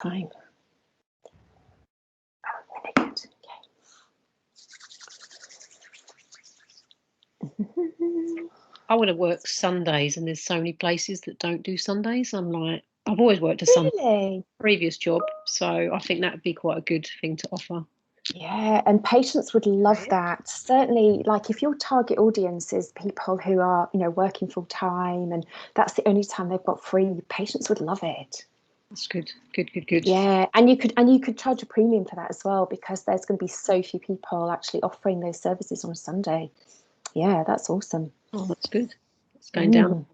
Fine. Oh, really good. Okay. I would have worked Sundays, and there's so many places that don't do Sundays. I'm like, I've always worked a Sunday previous job, so I think that would be quite a good thing to offer. Yeah, and patients would love that. Certainly, like if your target audience is people who are, working full time and that's the only time they've got free, patients would love it. That's good. Good. Yeah, and you could charge a premium for that as well, because there's going to be so few people actually offering those services on a Sunday. Yeah, that's awesome. Oh, that's good. It's going down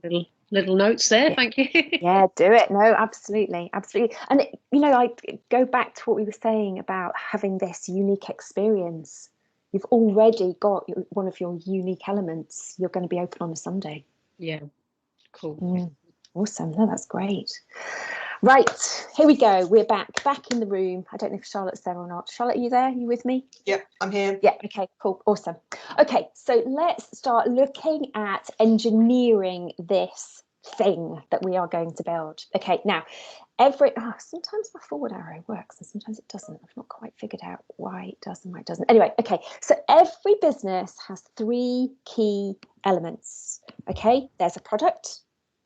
little notes there. Yeah. Thank you. Yeah, do it. No, absolutely. And I go back to what we were saying about having this unique experience. You've already got one of your unique elements. You're going to be open on a Sunday. Yeah, cool. Awesome. No, that's great. Right, here we go. We're back in the room. I don't know if Charlotte's there or not. Charlotte, are you there? Are you with me? Yep, I'm here. Yeah, okay, cool, awesome. Okay, so let's start looking at engineering this thing that we are going to build. Okay, now, sometimes my forward arrow works and sometimes it doesn't. I've not quite figured out why it does and why it doesn't. Anyway, okay, so every business has 3 key elements. Okay, there's a product,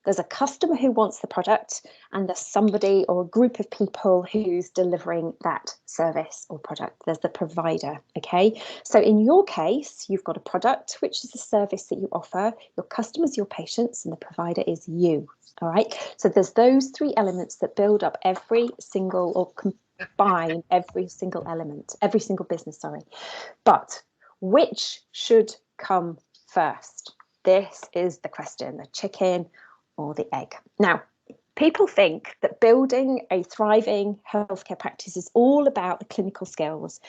there's a customer who wants the product, and there's somebody or a group of people who's delivering that service or product. There's the provider, okay? So in your case, you've got a product, which is a service that you offer. Your customers, your patients, and the provider is you, all right? So there's those 3 elements that build up every single, or combine every single element, every single business, sorry. But which should come first? This is the question, the chicken or the egg. Now, people think that building a thriving healthcare practice is all about the clinical skills,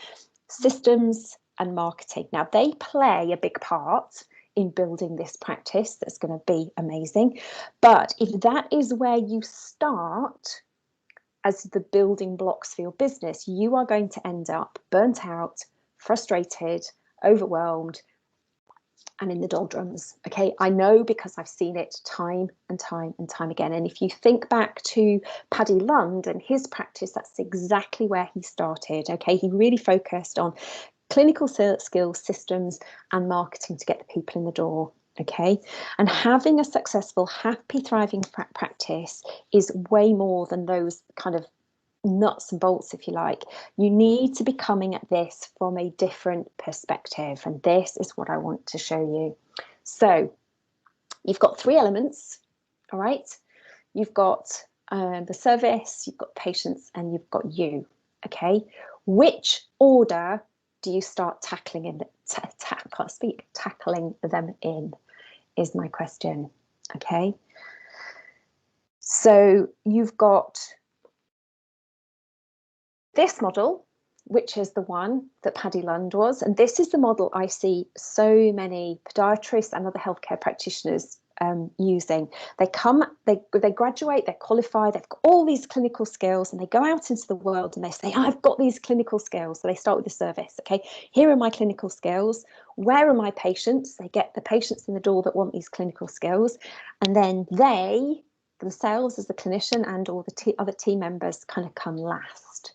systems, and marketing. Now, they play a big part in building this practice that's going to be amazing. But if that is where you start as the building blocks for your business, you are going to end up burnt out, frustrated, overwhelmed, and in the doldrums. Okay, I know because I've seen it time and time and time again. And if you think back to Paddy Lund and his practice, that's exactly where he started. Okay, he really focused on clinical skills, systems, and marketing to get the people in the door. Okay, and having a successful, happy, thriving practice is way more than those kind of nuts and bolts, if you like. You need to be coming at this from a different perspective, and this is what I want to show you. So you've got 3 elements, all right? You've got the service, you've got patients, and you've got you. Okay, which order do you start tackling them in is my question. Okay, so you've got this model, which is the one that Paddy Lund was, and this is the model I see so many podiatrists and other healthcare practitioners using. They graduate, they qualify, they've got all these clinical skills, and they go out into the world and they say, I've got these clinical skills. So they start with the service. Okay, here are my clinical skills. Where are my patients? They get the patients in the door that want these clinical skills, and then they themselves as the clinician and all the other team members kind of come last.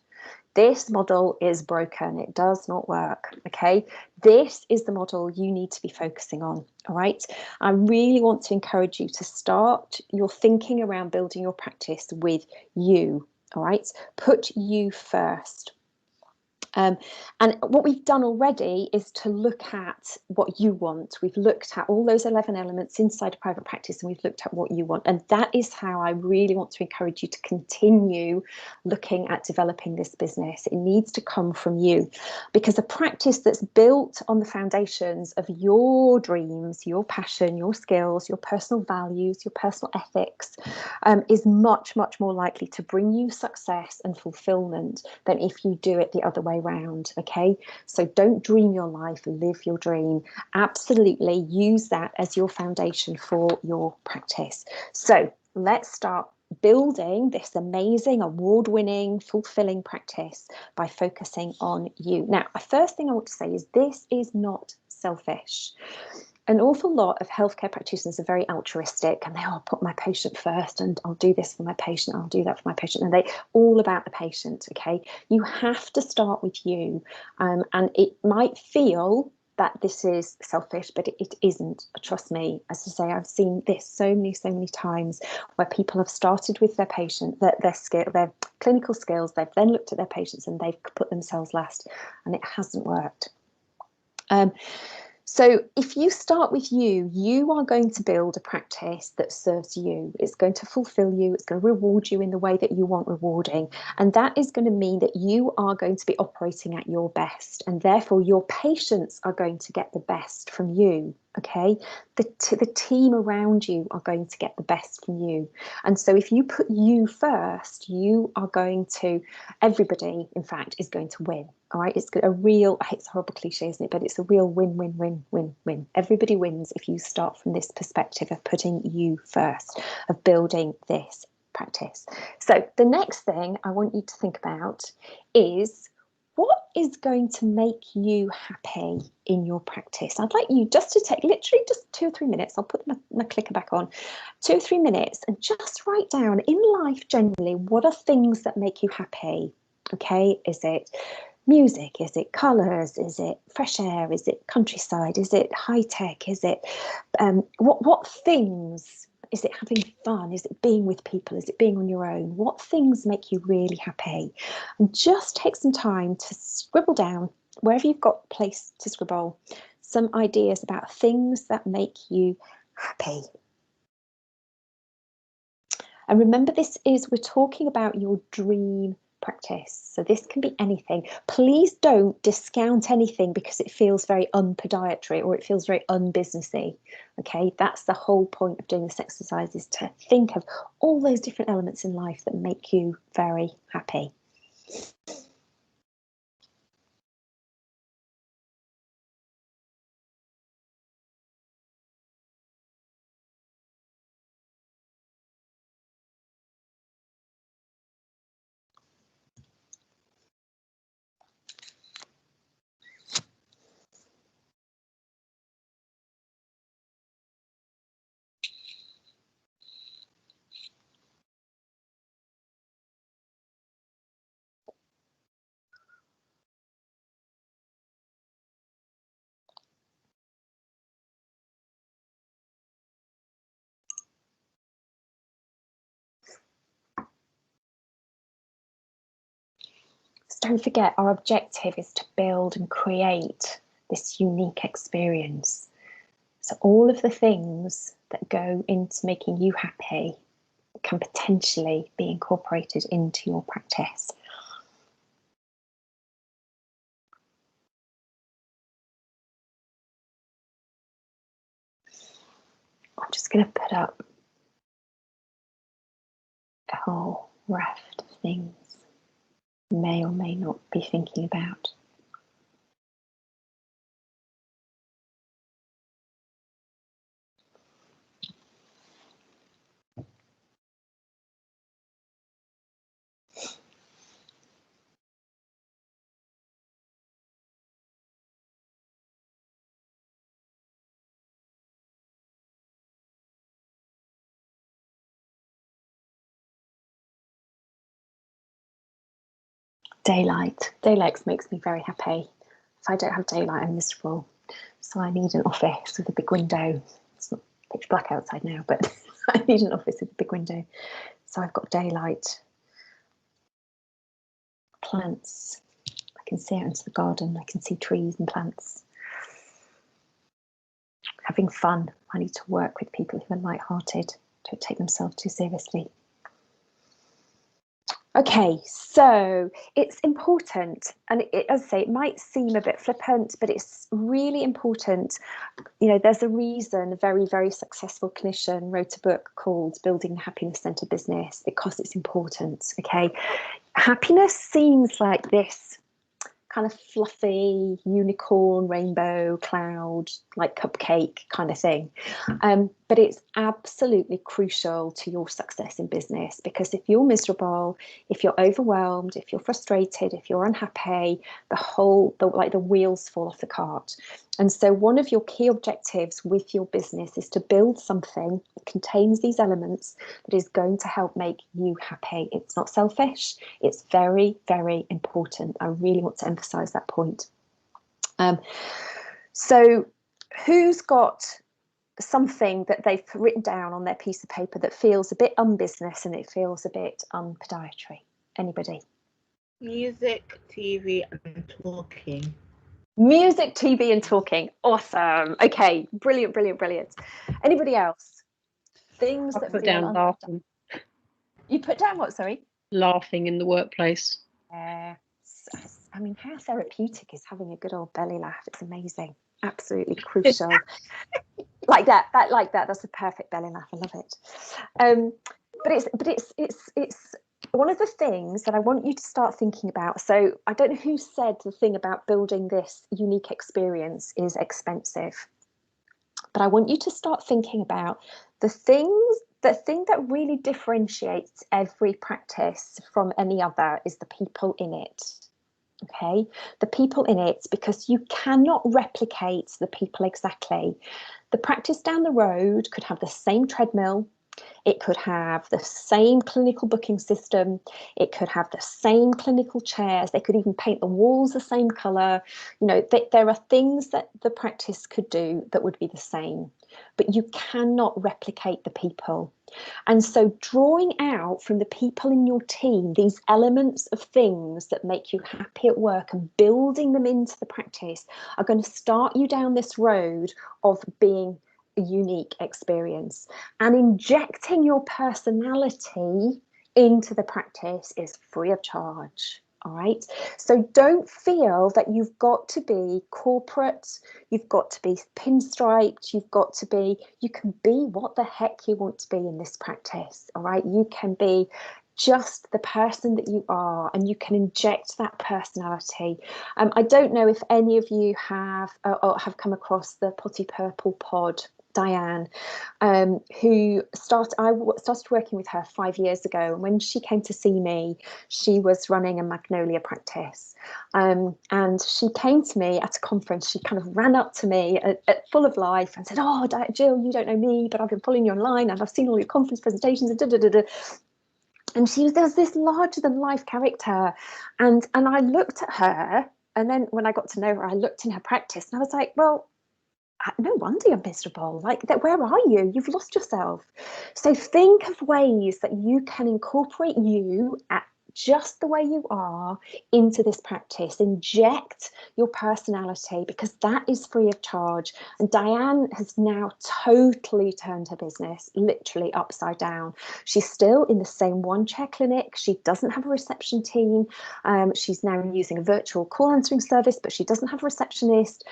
This model is broken. It does not work. Okay, this is the model you need to be focusing on. All right, I really want to encourage you to start your thinking around building your practice with you. All right, put you first. And what we've done already is to look at what you want. We've looked at all those 11 elements inside a private practice, and we've looked at what you want. And that is how I really want to encourage you to continue looking at developing this business. It needs to come from you, because a practice that's built on the foundations of your dreams, your passion, your skills, your personal values, your personal ethics, is much, much more likely to bring you success and fulfillment than if you do it the other way around. Okay, so don't dream your life, live your dream. Absolutely use that as your foundation for your practice. So let's start building this amazing, award-winning, fulfilling practice by focusing on you. Now, the first thing I want to say is this is not selfish. an awful lot of healthcare practitioners are very altruistic, and they put my patient first, and I'll do this for my patient, I'll do that for my patient, and they all about the patient. Okay, you have to start with you, and it might feel that this is selfish, but it isn't. Trust me, as I say, I've seen this so many times where people have started with their patient, their clinical skills, they've then looked at their patients and they've put themselves last, and it hasn't worked. So if you start with you, you are going to build a practice that serves you. It's going to fulfill you. It's going to reward you in the way that you want rewarding. And that is going to mean that you are going to be operating at your best. And therefore, your patients are going to get the best from you. Okay, the team around you are going to get the best from you. And so if you put you first, you are going to, everybody, in fact, is going to win. All right, it's a real, it's a horrible cliche, isn't it? But it's a real win. Everybody wins if you start from this perspective of putting you first, of building this practice. So the next thing I want you to think about is, what is going to make you happy in your practice? I'd like you just to take literally just 2 or 3 minutes. I'll put my clicker back on. 2 or 3 minutes and just write down, in life generally, what are things that make you happy? Okay, is it music? Is it colours? Is it fresh air? Is it countryside? Is it high tech? Is it what things? Is it having fun? Is it being with people? Is it being on your own? What things make you really happy? And just take some time to scribble down, wherever you've got place to scribble, some ideas about things that make you happy. And remember, we're talking about your dream practice. So this can be anything. Please don't discount anything because it feels very unpodiatry or it feels very unbusinessy. Okay, that's the whole point of doing this exercise, is to think of all those different elements in life that make you very happy. So don't forget, our objective is to build and create this unique experience. So all of the things that go into making you happy can potentially be incorporated into your practice. I'm just going to put up a whole raft of things you may or may not be thinking about. Daylight makes me very happy. If I don't have daylight, I'm miserable. So I need an office with a big window. It's not pitch black outside now, but I need an office with a big window. So I've got daylight. Plants. I can see out into the garden. I can see trees and plants. Having fun. I need to work with people who are light-hearted, don't take themselves too seriously. Okay, so it's important, and as I say, it might seem a bit flippant, but it's really important. You know, there's a reason a very successful clinician wrote a book called Building a Happiness-Centered Business, because it's important. Okay, happiness seems like this kind of fluffy unicorn, rainbow, cloud, like cupcake kind of thing. But it's absolutely crucial to your success in business, because if you're miserable, if you're overwhelmed, if you're frustrated, if you're unhappy, the wheels fall off the cart. And so one of your key objectives with your business is to build something that contains these elements that is going to help make you happy. It's not selfish. It's very, very important. I really want to emphasize that point. So who's got something that they've written down on their piece of paper that feels a bit unbusiness and it feels a bit unpodiatry? Anybody? Music, TV, and talking. Music, TV, and talking. Awesome. Okay, brilliant, brilliant, brilliant. Anybody else? Things that put feel down laughing. You put down what? Sorry. Laughing in the workplace. I mean, how therapeutic is having a good old belly laugh? It's amazing. Absolutely crucial. like that. That's a perfect belly laugh. I love it. But it's one of the things that I want you to start thinking about. So I don't know who said the thing about building this unique experience is expensive, but I want you to start thinking about the thing that really differentiates every practice from any other is the people in it. Okay, the people in it, because you cannot replicate the people exactly. The practice down the road could have the same treadmill, it could have the same clinical booking system, it could have the same clinical chairs, they could even paint the walls the same colour. You know, there are things that the practice could do that would be the same, but you cannot replicate the people. And so drawing out from the people in your team these elements of things that make you happy at work and building them into the practice are going to start you down this road of being a unique experience. And injecting your personality into the practice is free of charge. All right. So don't feel that you've got to be corporate, you've got to be pinstriped, you can be what the heck you want to be in this practice. All right. You can be just the person that you are, and you can inject that personality. I don't know if any of you have come across the Potty Purple pod. Diane, who I started working with her 5 years ago. And when she came to see me, she was running a Magnolia practice. And she came to me at a conference. She kind of ran up to me at full of life and said, "Oh, Jill, you don't know me, but I've been following you online and I've seen all your conference presentations and da-da-da-da." And there's this larger than life character. And I looked at her, and then when I got to know her, I looked in her practice and I was like, well, no wonder you're miserable. Like, that, where are you? You've lost yourself. So think of ways that you can incorporate you at just the way you are into this practice. Inject your personality, because that is free of charge. And Diane has now totally turned her business literally upside down. She's still in the same one chair clinic. She doesn't have a reception team. She's now using a virtual call answering service, but she doesn't have a receptionist.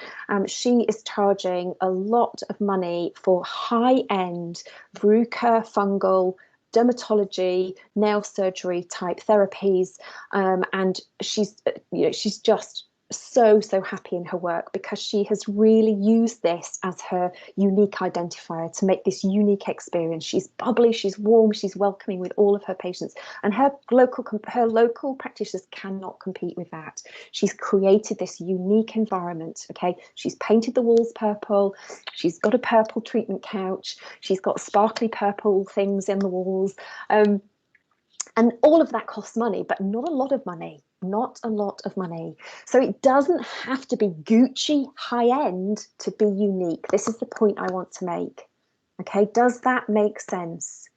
She is charging a lot of money for high-end verruca fungal dermatology, nail surgery type therapies, and she's just so happy in her work, because she has really used this as her unique identifier to make this unique experience. She's bubbly, she's warm, she's welcoming with all of her patients, and her local practitioners cannot compete with that. She's created this unique environment. Okay, she's painted the walls purple, she's got a purple treatment couch, she's got sparkly purple things in the walls, and all of that costs money, but not a lot of money. Not a lot of money. So it doesn't have to be Gucci high-end to be unique. This is the point I want to make. Okay, does that make sense?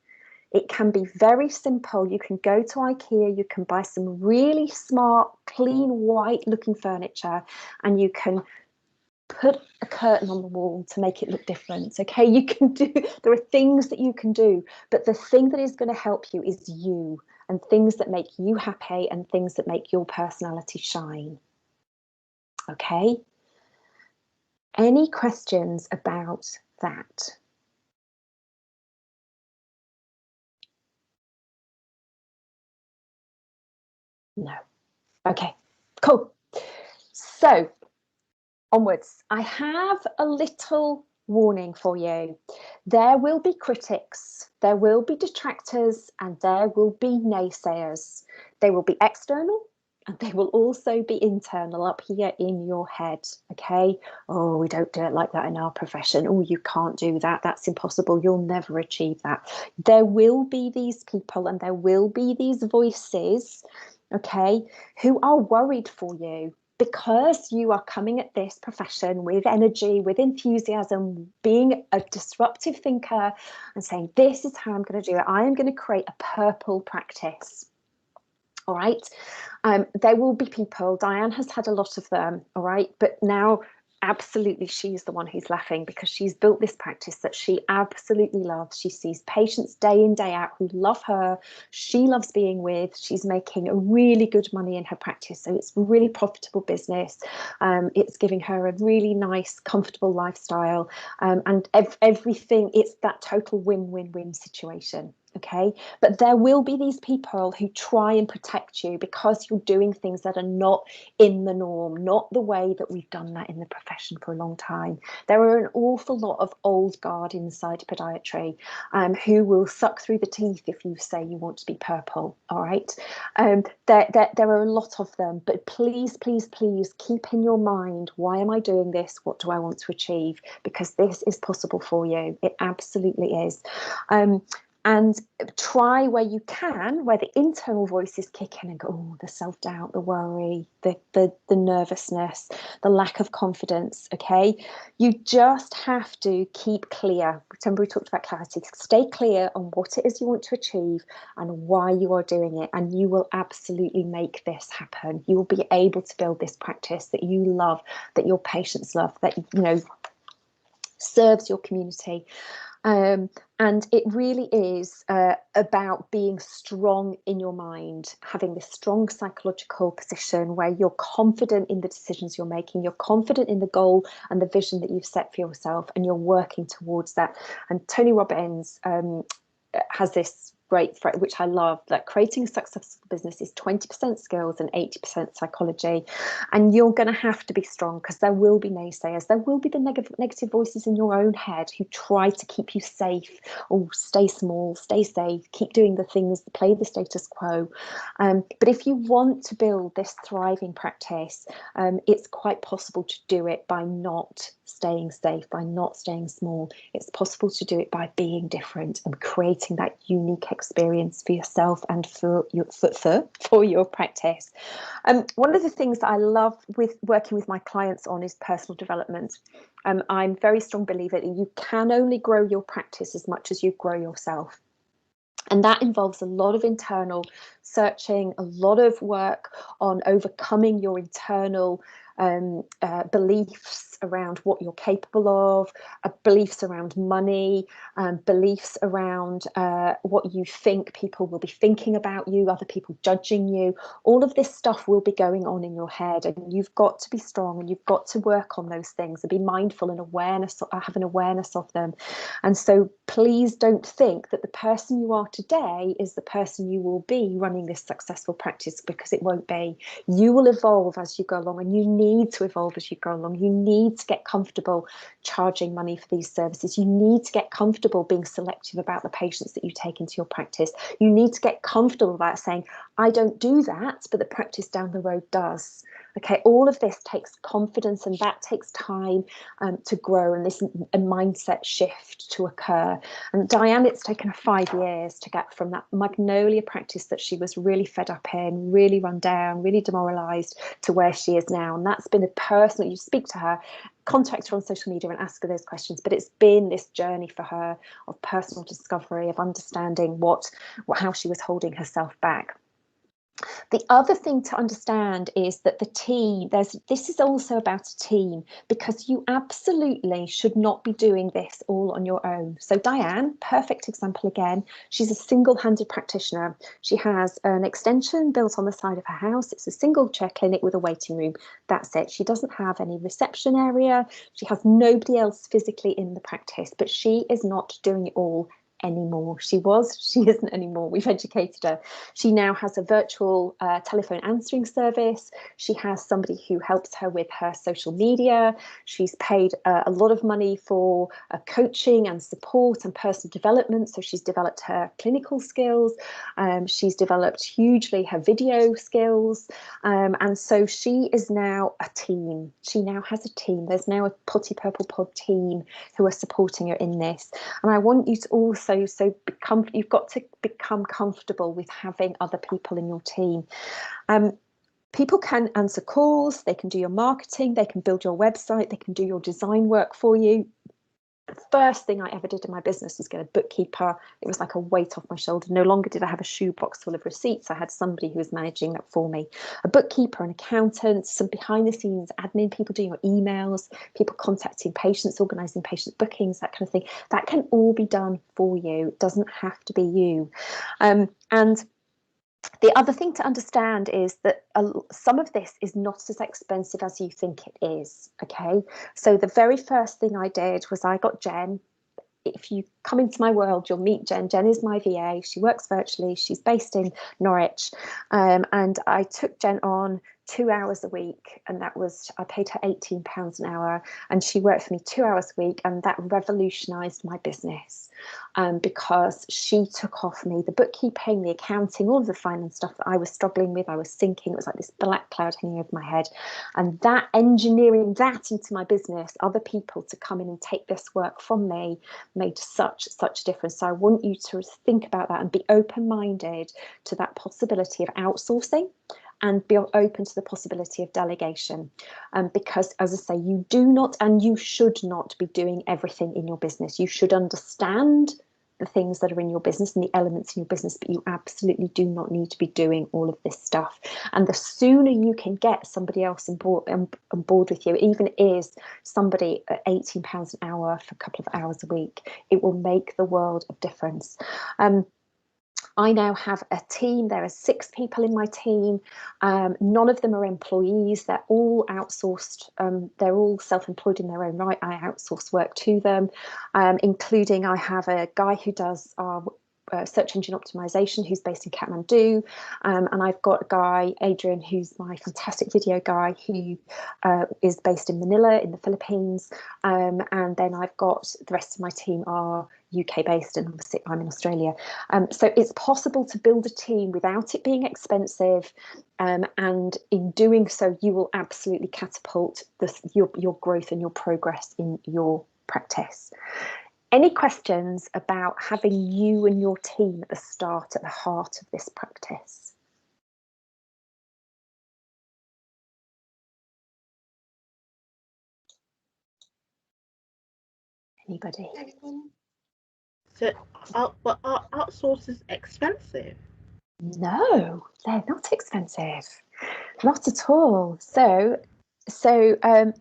It can be very simple. You can go to IKEA, you can buy some really smart, clean, white-looking furniture, and you can put a curtain on the wall to make it look different. Okay, there are things that you can do, but the thing that is going to help you is you, and things that make you happy and things that make your personality shine. Okay, any questions about that? No. Okay, cool. So onwards. I have a little warning for you. There will be critics, there will be detractors, and there will be naysayers. They will be external and they will also be internal up here in your head. Okay, oh, we don't do it like that in our profession. Oh, you can't do that. That's impossible. You'll never achieve that. There will be these people and there will be these voices, okay, who are worried for you, because you are coming at this profession with energy, with enthusiasm, being a disruptive thinker and saying, this is how I'm going to do it. I am going to create a purple practice. All right. There will be people, Diane has had a lot of them, all right, but now absolutely she's the one who's laughing, because she's built this practice that she absolutely loves. She sees patients day in, day out who love her, she loves being with, she's making a really good money in her practice, so it's really profitable business. It's giving her a really nice, comfortable lifestyle, and everything, it's that total win-win-win situation. Okay, but there will be these people who try and protect you because you're doing things that are not in the norm, not the way that we've done that in the profession for a long time. There are an awful lot of old guard inside podiatry who will suck through the teeth if you say you want to be purple. All right, there are a lot of them, but please, please, please keep in your mind, why am I doing this? What do I want to achieve? Because this is possible for you. It absolutely is. And try where you can, where the internal voices kick in and go, oh, the self-doubt, the worry, the nervousness, the lack of confidence, okay? You just have to keep clear. Remember we talked about clarity. Stay clear on what it is you want to achieve and why you are doing it, and you will absolutely make this happen. You will be able to build this practice that you love, that your patients love, that, you know, serves your community. And it really is about being strong in your mind, having this strong psychological position where you're confident in the decisions you're making, you're confident in the goal and the vision that you've set for yourself, and you're working towards that. And Tony Robbins has this great phrase, which I love, that creating a successful business is 20% skills and 80% psychology. And you're going to have to be strong, because there will be naysayers. There will be the negative voices in your own head who try to keep you safe. Oh, stay small, stay safe, keep doing the things, play the status quo. But if you want to build this thriving practice, it's quite possible to do it by not staying safe, by not staying small. It's possible to do it by being different and creating that unique experience for yourself and for your practice. One of the things that I love with working with my clients on is personal development. I'm a very strong believer that you can only grow your practice as much as you grow yourself. And that involves a lot of internal searching, a lot of work on overcoming your internal beliefs around what you're capable of, beliefs around money, beliefs around what you think people will be thinking about you, other people judging you. All of this stuff will be going on in your head, and you've got to be strong, and you've got to work on those things and be mindful and have an awareness of them. And so please don't think that the person you are today is the person you will be running this successful practice, because it won't be. You will evolve as you go along, and you need to evolve as you go along. You need to get comfortable charging money for these services. You need to get comfortable being selective about the patients that you take into your practice. You need to get comfortable about saying, I don't do that, but the practice down the road does. Okay, all of this takes confidence, and that takes time to grow, and this a mindset shift to occur. And Diane, it's taken her 5 years to get from that Magnolia practice that she was really fed up in, really run down, really demoralized, to where she is now. And that's been a personal, you speak to her, contact her on social media and ask her those questions, but it's been this journey for her of personal discovery, of understanding how she was holding herself back. The other thing to understand is that the team, this is also about a team, because you absolutely should not be doing this all on your own. So Diane, perfect example again, she's a single-handed practitioner. She has an extension built on the side of her house. It's a single chair clinic with a waiting room. That's it. She doesn't have any reception area. She has nobody else physically in the practice, but she is not doing it all anymore. She isn't anymore. We've educated her. She now has a virtual telephone answering service. She has somebody who helps her with her social media. She's paid a lot of money for coaching and support and personal development. So she's developed her clinical skills. She's developed hugely her video skills. And so she is now a team. She now has a team. There's now a Potty Purple Pod team who are supporting her in this. And I want you to also you've got to become comfortable with having other people in your team. People can answer calls, they can do your marketing, they can build your website, they can do your design work for you. The first thing I ever did in my business was get a bookkeeper. It was like a weight off my shoulder. No longer did I have a shoebox full of receipts. I had somebody who was managing that for me. A bookkeeper, an accountant, some behind the scenes admin, people doing your emails, people contacting patients, organising patient bookings, that kind of thing. That can all be done for you. It doesn't have to be you. And the other thing to understand is that some of this is not as expensive as you think it is, okay? So the very first thing I did was I got Jen. If you come into my world, you'll meet Jen. Jen is my VA. She works virtually. She's based in Norwich. And I took Jen on 2 hours a week, and I paid her £18 an hour, and she worked for me 2 hours a week, and that revolutionized my business because she took off me the bookkeeping, the accounting, all of the finance stuff that I was struggling with. I was sinking. It was like this black cloud hanging over my head, and that engineering that into my business, other people to come in and take this work from me, made such a difference. So I want you to think about that and be open-minded to that possibility of outsourcing, and be open to the possibility of delegation, because, as I say, you do not and you should not be doing everything in your business. You should understand the things that are in your business and the elements in your business, but you absolutely do not need to be doing all of this stuff. And the sooner you can get somebody else on board with you, even is somebody at £18 an hour for a couple of hours a week, it will make the world of difference. I now have a team. There are 6 people in my team. None of them are employees. They're all outsourced. They're all self-employed in their own right. I outsource work to them, including I have a guy who does our search engine optimization, who's based in Kathmandu, and I've got a guy, Adrian, who's my fantastic video guy, who is based in Manila in the Philippines, and then I've got the rest of my team are UK based, and obviously I'm in Australia. So it's possible to build a team without it being expensive, and in doing so you will absolutely catapult your growth and your progress in your practice. Any questions about having you and your team at the start, at the heart of this practice? Anybody? So, but outsource is expensive? No, they're not expensive. Not at all. So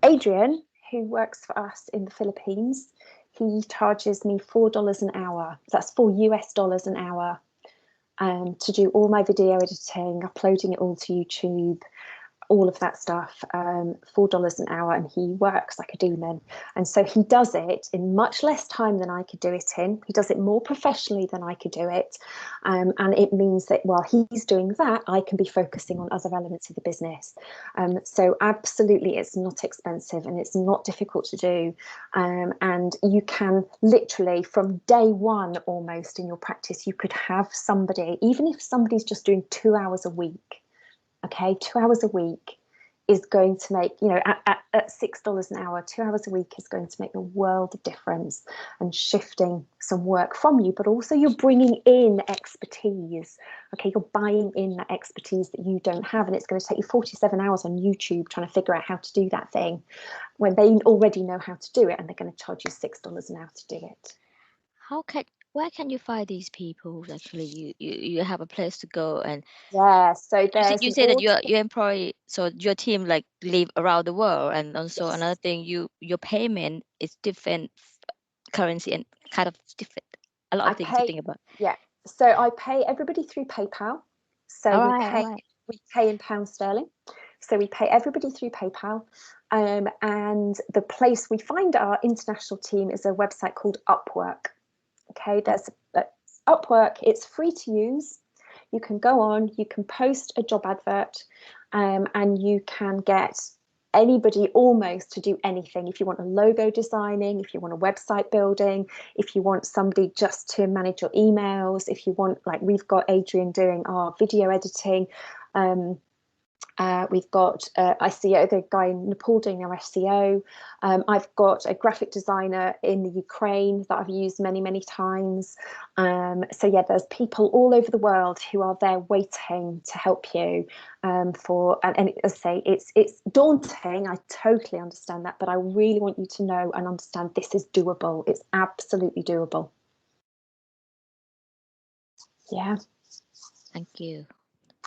Adrian, who works for us in the Philippines, he charges me $4 an hour. That's $4 an hour to do all my video editing, uploading it all to YouTube, all of that stuff, $4 an hour, and he works like a demon. And so he does it in much less time than I could do it in. He does it more professionally than I could do it. And it means that while he's doing that, I can be focusing on other elements of the business. So absolutely, it's not expensive and it's not difficult to do. And you can literally, from day one almost in your practice, you could have somebody, even if somebody's just doing 2 hours a week, okay, 2 hours a week is going to make, at $6 an hour, 2 hours a week is going to make a world of difference, and shifting some work from you, but also you're bringing in expertise. Okay, you're buying in that expertise that you don't have, and it's going to take you 47 hours on YouTube trying to figure out how to do that thing when they already know how to do it, and they're going to charge you $6 an hour to do it. Where can you find these people? Actually, you have a place to go, and so you say that you employ, so your team like live around the world, and also Yes. another thing, your payment is different currency and kind of different. A lot of things to think about. Yeah, so I pay everybody through PayPal. So we pay in pounds sterling. So we pay everybody through PayPal. And the place we find our international team is a website called Upwork. Okay, there's Upwork, it's free to use. You can go on, you can post a job advert, and you can get anybody almost to do anything. If you want a logo designing, if you want a website building, if you want somebody just to manage your emails, if you want, like we've got Adrian doing our video editing, we've got SEO, the guy in Nepal doing our SEO. I've got a graphic designer in the Ukraine that I've used many, many times. So yeah, there's people all over the world who are there waiting to help you. And as I say, it's daunting. I totally understand that, but I really want you to know and understand this is doable. It's absolutely doable. Yeah. Thank you.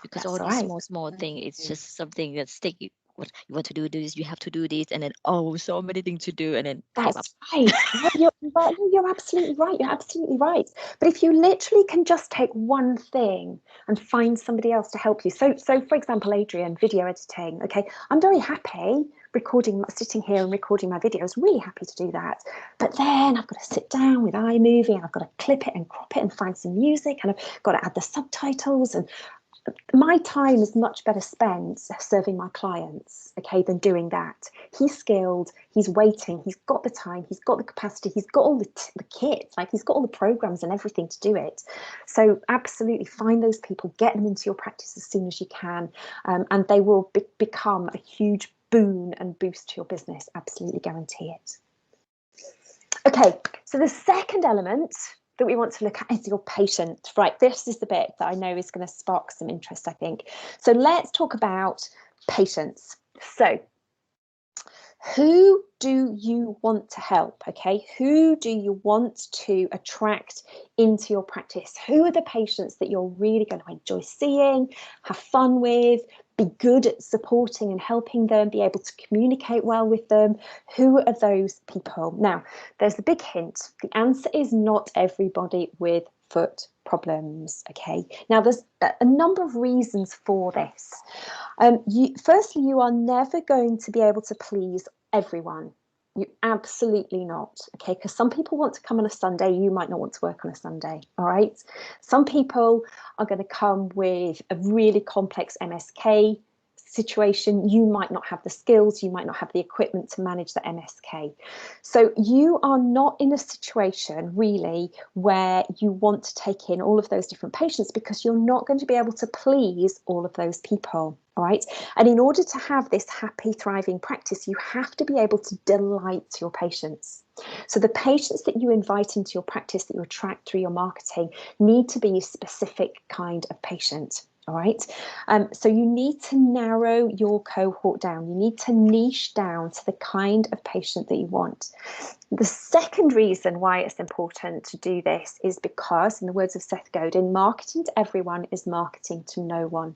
Because That's all these right. small thing, it's just something that stick. What you want to do this, you have to do this, and then so many things to do, and then that's right. No, you're right. No, you're absolutely right. You're absolutely right. But if you literally can just take one thing and find somebody else to help you. So for example, Adrian, video editing. Okay, I'm very happy sitting here and recording my videos. Really happy to do that. But then I've got to sit down with iMovie and I've got to clip it and crop it and find some music and I've got to add the subtitles, and my time is much better spent serving my clients, okay, than doing that. He's skilled, he's waiting, he's got the time, he's got the capacity, he's got all the kit, like he's got all the programs and everything to do it. So absolutely find those people, get them into your practice as soon as you can, and they will become a huge boon and boost to your business. Absolutely guarantee it. Okay, so the second element that we want to look at is your patient. Right, this is the bit that I know is going to spark some interest, I think. So let's talk about patients. So who do you want to help? Okay, who do you want to attract into your practice? Who are the patients that you're really going to enjoy seeing, have fun with, be good at supporting and helping them, be able to communicate well with them? Who are those people? Now, there's a big hint. The answer is not everybody with foot problems. Okay, now there's a number of reasons for this. Firstly, you are never going to be able to please everyone. You absolutely not. Okay, because some people want to come on a Sunday, you might not want to work on a Sunday. All right, some people are going to come with a really complex MSK situation. You might not have the skills, you might not have the equipment to manage the MSK. So you are not in a situation really where you want to take in all of those different patients, because you're not going to be able to please all of those people. All right. And in order to have this happy, thriving practice, you have to be able to delight your patients. So the patients that you invite into your practice, that you attract through your marketing, need to be a specific kind of patient. All right. So you need to narrow your cohort down. You need to niche down to the kind of patient that you want. The second reason why it's important to do this is because, in the words of Seth Godin, marketing to everyone is marketing to no one.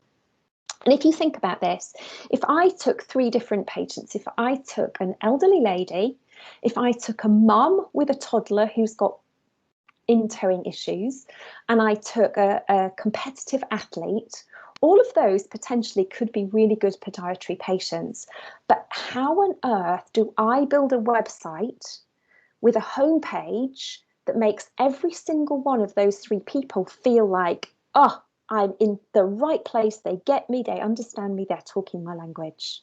And if you think about this, if I took 3 different patients, if I took an elderly lady, if I took a mum with a toddler who's got in-towing issues, and I took a competitive athlete, all of those potentially could be really good podiatry patients. But how on earth do I build a website with a homepage that makes every single one of those 3 people feel like, oh, I'm in the right place, they get me, they understand me, they're talking my language?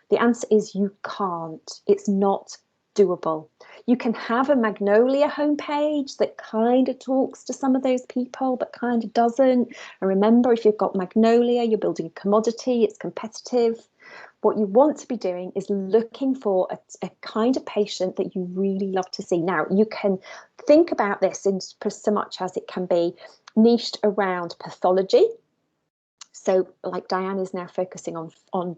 The answer is you can't. It's not doable. You can have a Magnolia homepage that kind of talks to some of those people, but kind of doesn't. And remember, if you've got Magnolia, you're building a commodity, it's competitive. What you want to be doing is looking for a kind of patient that you really love to see. Now, you can think about this in so much as it can be niched around pathology. So like Diane is now focusing on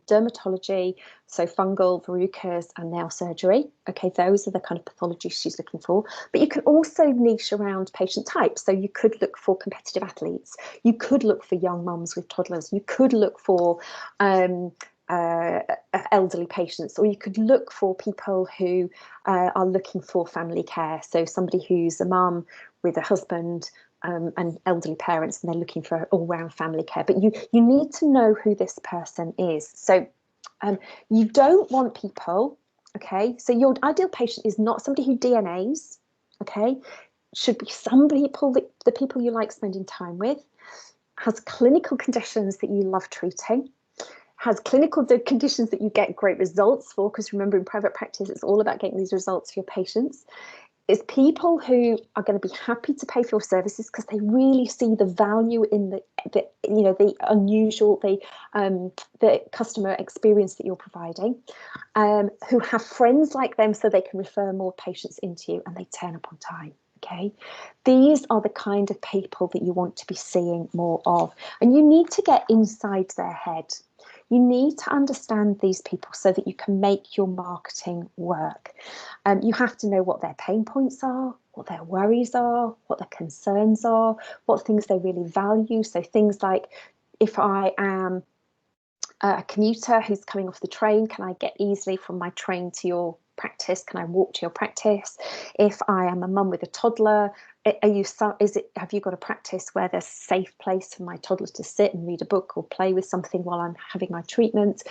dermatology, so fungal, verrucas and nail surgery. Okay, those are the kind of pathologies she's looking for. But you can also niche around patient types. So you could look for competitive athletes. You could look for young mums with toddlers. You could look for elderly patients, or you could look for people who are looking for family care. So somebody who's a mum with a husband, and elderly parents, and they're looking for all-round family care. But you need to know who this person is. So you don't want people, okay? So your ideal patient is not somebody who DNAs, okay? should be some people, the people you like spending time with, has clinical conditions that you love treating, has clinical conditions that you get great results for, because remember, in private practice, it's all about getting these results for your patients. It's people who are going to be happy to pay for your services because they really see the value in the unusual, the customer experience that you're providing, who have friends like them so they can refer more patients into you, and they turn up on time. Okay, these are the kind of people that you want to be seeing more of, and you need to get inside their head. You need to understand these people so that you can make your marketing work. You have to know what their pain points are, what their worries are, what their concerns are, what things they really value. So things like, if I am a commuter who's coming off the train, can I get easily from my train to your practice? Can I walk to your practice? If I am a mum with a toddler, have you got a practice where there's a safe place for my toddler to sit and read a book or play with something while I'm having my treatment?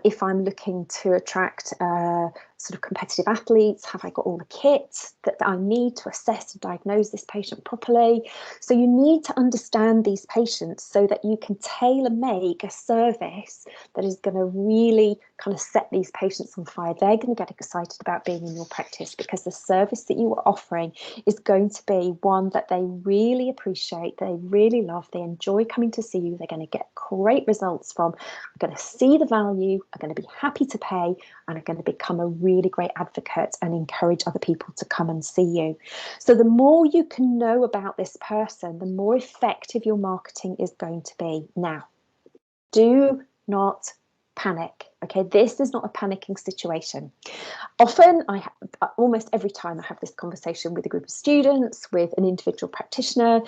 If I'm looking to attract sort of competitive athletes, have I got all the kit that I need to assess and diagnose this patient properly? So you need to understand these patients so that you can tailor make a service that is going to really kind of set these patients on fire. They're going to get excited about being in your practice because the service that you are offering is going to be one that they really appreciate, they really love, they enjoy coming to see you, they're going to get great results from, are going to see the value, are going to be happy to pay, and are going to become a really great advocate and encourage other people to come and see you. So the more you can know about this person, the more effective your marketing is going to be. Now, do not panic. Okay, this is not a panicking situation. Often, almost every time I have this conversation with a group of students, with an individual practitioner,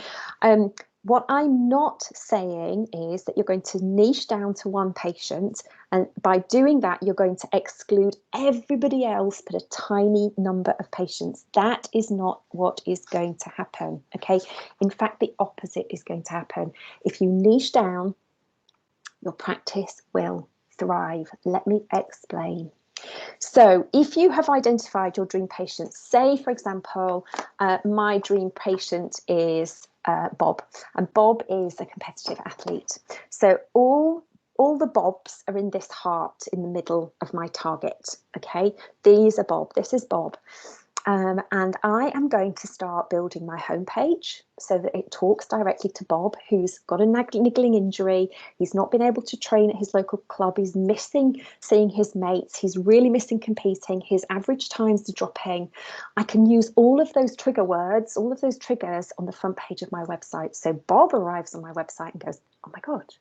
what I'm not saying is that you're going to niche down to one patient, and by doing that, you're going to exclude everybody else but a tiny number of patients. That is not what is going to happen. Okay, in fact, the opposite is going to happen. If you niche down, your practice will thrive. Let me explain. So if you have identified your dream patient, say, for example, my dream patient is Bob, and Bob is a competitive athlete. So all the Bobs are in this heart in the middle of my target. Okay, these are Bob. This is Bob. And I am going to start building my homepage so that it talks directly to Bob, who's got a niggling injury. He's not been able to train at his local club. He's missing seeing his mates. He's really missing competing. His average times are dropping. I can use all of those trigger words, all of those triggers on the front page of my website. So Bob arrives on my website and goes, oh my God,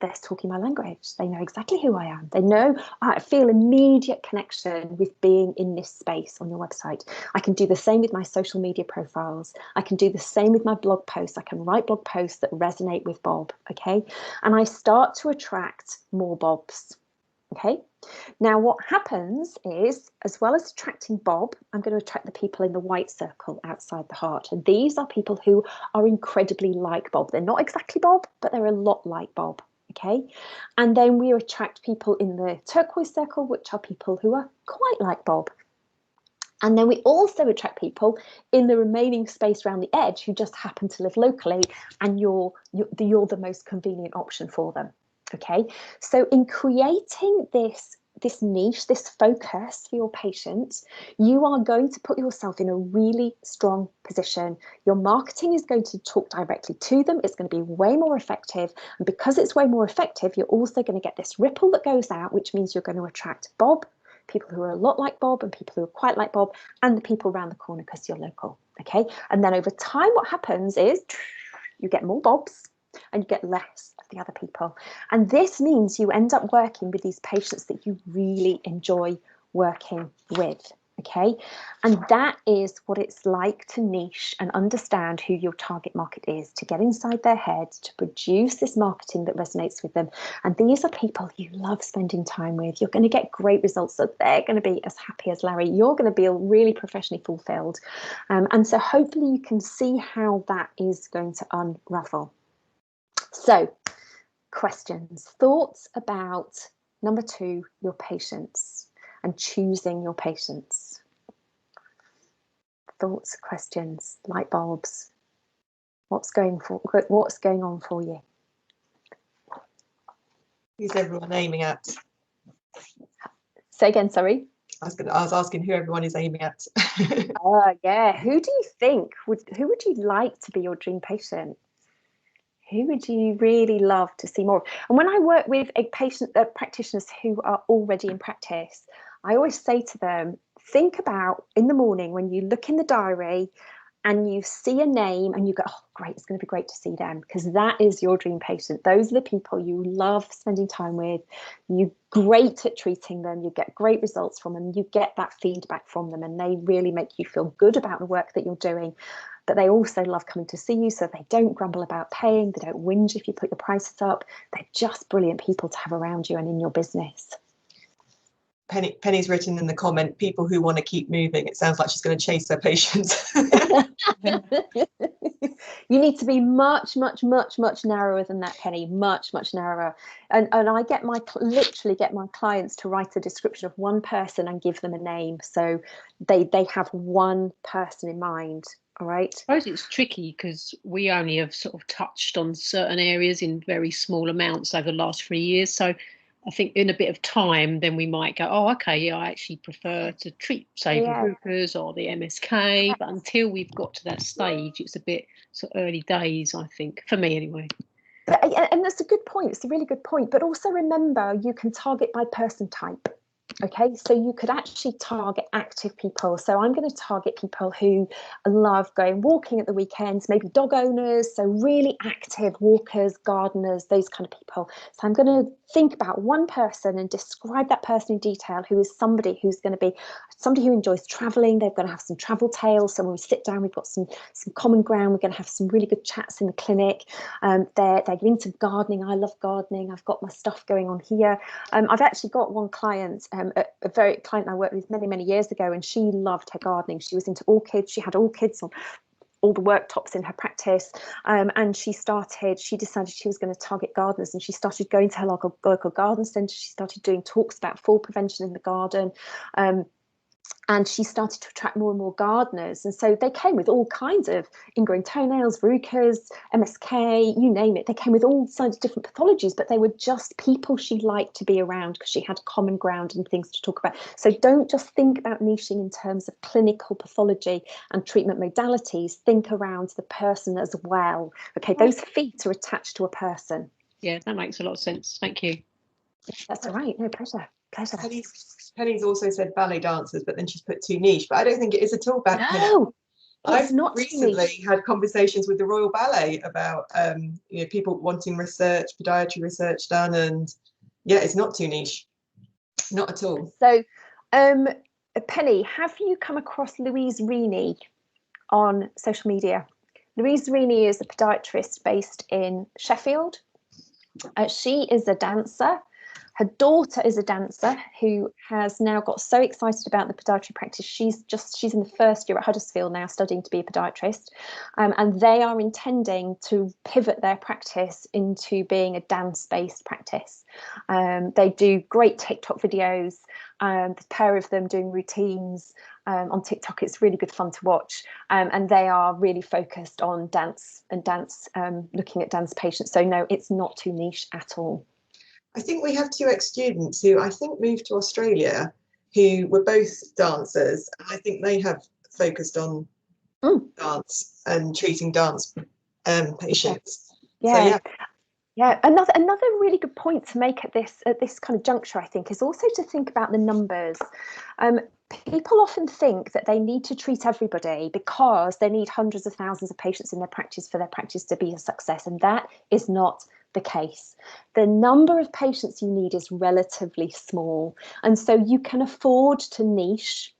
they're talking my language. They know exactly who I am. They know, I feel immediate connection with being in this space on your website. I can do the same with my social media profiles. I can do the same with my blog posts. I can write blog posts that resonate with Bob, okay? And I start to attract more Bobs, okay? Now, what happens is, as well as attracting Bob, I'm going to attract the people in the white circle outside the heart. And these are people who are incredibly like Bob. They're not exactly Bob, but they're a lot like Bob. Okay, and then we attract people in the turquoise circle, which are people who are quite like Bob. And then we also attract people in the remaining space around the edge who just happen to live locally, and you're the most convenient option for them. Okay, so in creating this niche, this focus for your patient, you are going to put yourself in a really strong position. Your marketing is going to talk directly to them. It's going to be way more effective. And because it's way more effective, you're also going to get this ripple that goes out, which means you're going to attract Bob, people who are a lot like Bob, and people who are quite like Bob, and the people around the corner because you're local. Okay, and then over time, what happens is you get more Bobs and you get less of the other people. And this means you end up working with these patients that you really enjoy working with, okay? And that is what it's like to niche and understand who your target market is, to get inside their heads, to produce this marketing that resonates with them. And these are people you love spending time with. You're going to get great results, so they're going to be as happy as Larry. You're going to be really professionally fulfilled. And so hopefully you can see how that is going to unravel. So, questions, thoughts about number 2, your patients and choosing your patients. thoughts, questions, light bulbs? What's going on for you? Who's everyone aiming at? Say again, sorry. I was asking who everyone is aiming at. Yeah. Who do you think who would you like to be your dream patient? Who would you really love to see more of? And when I work with practitioners who are already in practice, I always say to them, think about in the morning when you look in the diary and you see a name and you go, oh, great, it's going to be great to see them, because that is your dream patient. Those are the people you love spending time with. You're great at treating them. You get great results from them. You get that feedback from them, and they really make you feel good about the work that you're doing. But they also love coming to see you, so they don't grumble about paying. They don't whinge if you put your prices up. They're just brilliant people to have around you and in your business. Penny's written in the comment, people who want to keep moving. It sounds like she's going to chase her patients. You need to be much, much, much, much narrower than that, Penny. Much, much narrower. And I literally get my clients to write a description of one person and give them a name, so they have one person in mind. All right. I suppose it's tricky because we only have sort of touched on certain areas in very small amounts over the last 3 years. So I think in a bit of time, then we might go, oh, okay, yeah, I actually prefer to treat, say, the Hoopers or the MSK. But until we've got to that stage, it's a bit sort of early days, I think, for me anyway. And that's a good point. It's a really good point. But also remember, you can target by person type. Okay, so you could actually target active people. So I'm going to target people who love going walking at the weekends, maybe dog owners, so really active walkers, gardeners, those kind of people. So I'm going to think about one person and describe that person in detail, who is somebody who's going to be somebody who enjoys traveling. They're going to have some travel tales. So when we sit down, we've got some common ground. We're going to have some really good chats in the clinic. They're into gardening. I love gardening. I've got my stuff going on here. I've actually got one client, a very client I worked with many, many years ago, and she loved her gardening. She was into orchids. She had orchids on all the worktops in her practice, and she decided she was going to target gardeners, and she started going to her local garden centre. She started doing talks about fall prevention in the garden, and she started to attract more and more gardeners. And so they came with all kinds of ingrowing toenails, verrucas, MSK, you name it. They came with all kinds of different pathologies, but they were just people she liked to be around because she had common ground and things to talk about. So don't just think about niching in terms of clinical pathology and treatment modalities. Think around the person as well. Okay, those feet are attached to a person. Yeah, that makes a lot of sense. Thank you. That's all right. No, pleasure. Penny's also said ballet dancers, but then she's put too niche. But I don't think it is at all bad. No, I've not recently had conversations with the Royal Ballet about people wanting podiatry research done, and yeah, it's not too niche, not at all. So, Penny, have you come across Louise Reaney on social media? Louise Reaney is a podiatrist based in Sheffield. She is a dancer. Her daughter is a dancer who has now got so excited about the podiatry practice. She's in the first year at Huddersfield now, studying to be a podiatrist, and they are intending to pivot their practice into being a dance-based practice. They do great TikTok videos. The pair of them doing routines on TikTok. It's really good fun to watch, and they are really focused on dance, looking at dance patients. So no, it's not too niche at all. I think we have 2 ex-students who I think moved to Australia who were both dancers. I think they have focused on dance and treating dance patients. Yeah. So, yeah. Another really good point to make at this kind of juncture, I think, is also to think about the numbers. People often think that they need to treat everybody because they need hundreds of thousands of patients in their practice for their practice to be a success, and that is not the case. The number of patients you need is relatively small, and so you can afford to niche.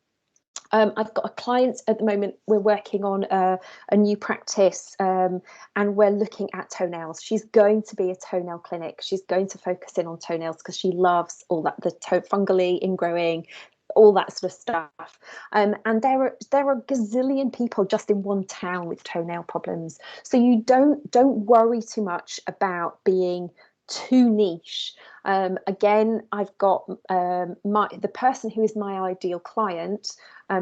I've got a client at the moment. We're working on a new practice, and we're looking at toenails. She's going to be a toenail clinic. She's going to focus in on toenails because she loves all that, the fungally ingrowing, all that sort of stuff. And there are a gazillion people just in one town with toenail problems. So you don't worry too much about being too niche. Again, I've got the person who is my ideal client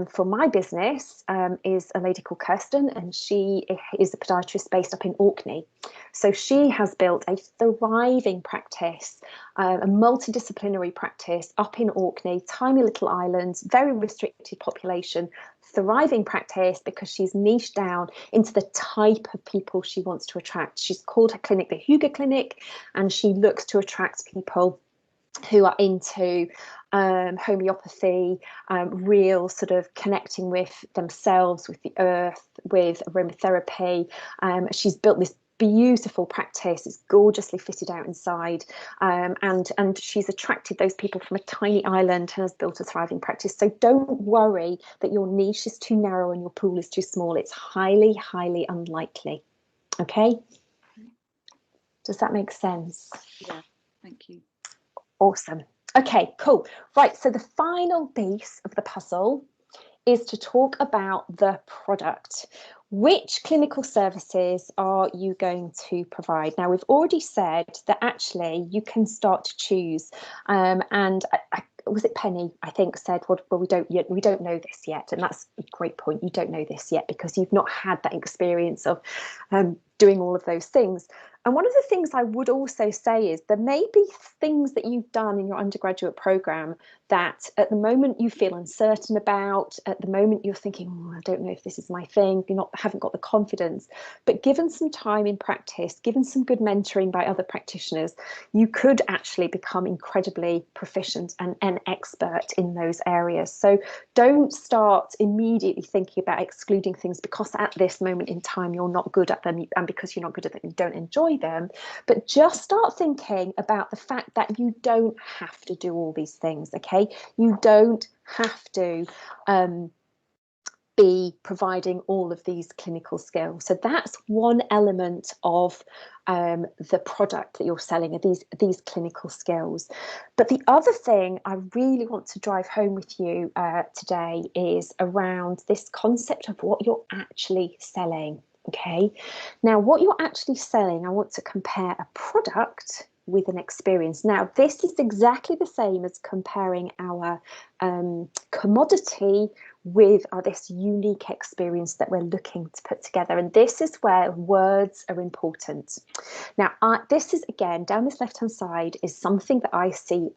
for my business is a lady called Kirsten, and she is a podiatrist based up in Orkney. So she has built a thriving practice, a multidisciplinary practice up in Orkney, tiny little island, very restricted population, thriving practice because she's niched down into the type of people she wants to attract. She's called her clinic the Hugo Clinic, and she looks to attract people who are into homeopathy, real sort of connecting with themselves, with the earth, with aromatherapy. She's built this beautiful practice. It's gorgeously fitted out inside, and she's attracted those people from a tiny island and has built a thriving practice. So don't worry that your niche is too narrow and your pool is too small. It's highly, highly unlikely. Okay, does that make sense? Yeah, thank you. Awesome. Okay, cool. Right, so the final piece of the puzzle is to talk about the product. Which clinical services are you going to provide? Now, we've already said that actually you can start to choose, and was it Penny, I think, said, well, we don't know this yet, and that's a great point. You don't know this yet because you've not had that experience of doing all of those things. And one of the things I would also say is there may be things that you've done in your undergraduate program that at the moment you feel uncertain about, at the moment you're thinking, oh, I don't know if this is my thing, haven't got the confidence. But given some time in practice, given some good mentoring by other practitioners, you could actually become incredibly proficient and an expert in those areas. So don't start immediately thinking about excluding things because at this moment in time you're not good at them, and because you're not good at them you don't enjoy them. But just start thinking about the fact that you don't have to do all these things. Okay, you don't have to be providing all of these clinical skills. So that's one element of the product that you're selling, are these clinical skills. But the other thing I really want to drive home with you today is around this concept of what you're actually selling. Okay, now what you're actually selling, I want to compare a product with an experience. Now, this is exactly the same as comparing our commodity with this unique experience that we're looking to put together. And this is where words are important. Now, this is, again, down this left-hand side is something that I see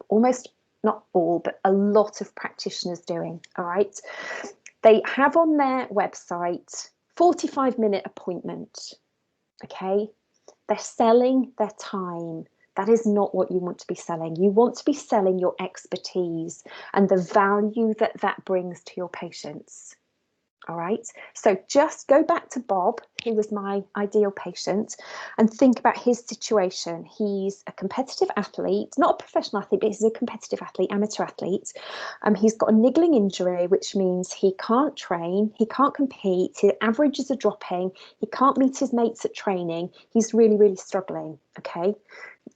almost, not all, but a lot of practitioners doing, all right? They have on their website 45-minute appointment, okay? They're selling their time. That is not what you want to be selling. You want to be selling your expertise and the value that that brings to your patients. All right, so just go back to Bob, who was my ideal patient, and think about his situation. He's a competitive athlete, not a professional athlete, but he's a competitive athlete, amateur athlete. He's got a niggling injury, which means he can't train, he can't compete, his averages are dropping, he can't meet his mates at training, he's really, really struggling, okay?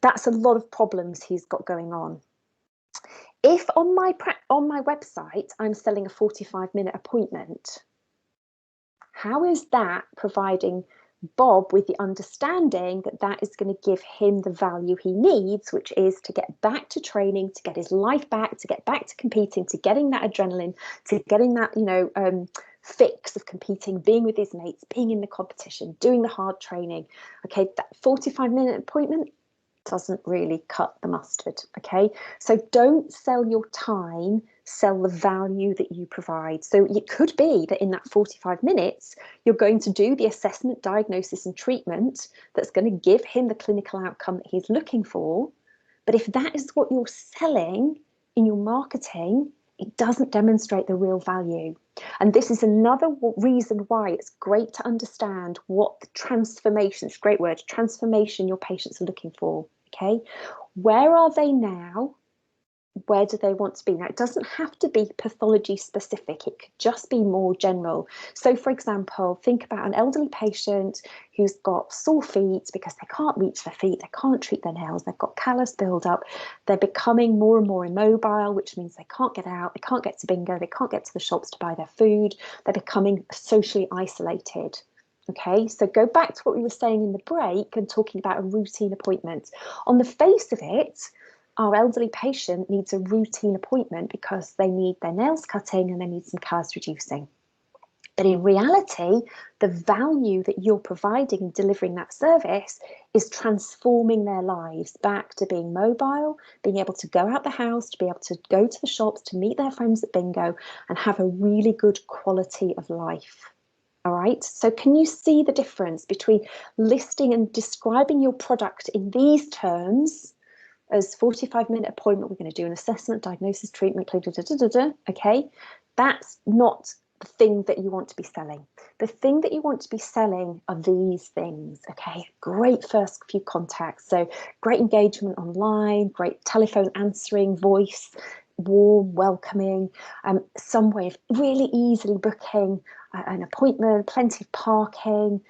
That's a lot of problems he's got going on. If on my website, I'm selling a 45-minute appointment, how is that providing Bob with the understanding that that is going to give him the value he needs, which is to get back to training, to get his life back, to get back to competing, to getting that adrenaline, to getting that, fix of competing, being with his mates, being in the competition, doing the hard training. Okay, that 45-minute appointment doesn't really cut the mustard. Okay, so don't sell your time, sell the value that you provide. So it could be that in that 45 minutes you're going to do the assessment, diagnosis and treatment that's going to give him the clinical outcome that he's looking for. But if that is what you're selling in your marketing, it doesn't demonstrate the real value. And this is another reason why it's great to understand what the transformation, it's a great word, transformation your patients are looking for. Okay, where are they now? Where do they want to be? Now, it doesn't have to be pathology specific. It could just be more general. So, for example, think about an elderly patient who's got sore feet because they can't reach their feet, they can't treat their nails, they've got callus buildup, they're becoming more and more immobile, which means they can't get out, they can't get to bingo, they can't get to the shops to buy their food, they're becoming socially isolated. Okay, so go back to what we were saying in the break and talking about a routine appointment. On the face of it, our elderly patient needs a routine appointment because they need their nails cutting and they need some calories reducing. But in reality, the value that you're providing and delivering that service is transforming their lives back to being mobile, being able to go out the house, to be able to go to the shops, to meet their friends at bingo and have a really good quality of life. All right, so can you see the difference between listing and describing your product in these terms as 45-minute appointment, we're going to do an assessment, diagnosis, treatment, okay? That's not the thing that you want to be selling. The thing that you want to be selling are these things, okay? Great first few contacts, so great engagement online, great telephone answering, voice, warm, welcoming, some way of really easily booking an appointment, plenty of parking,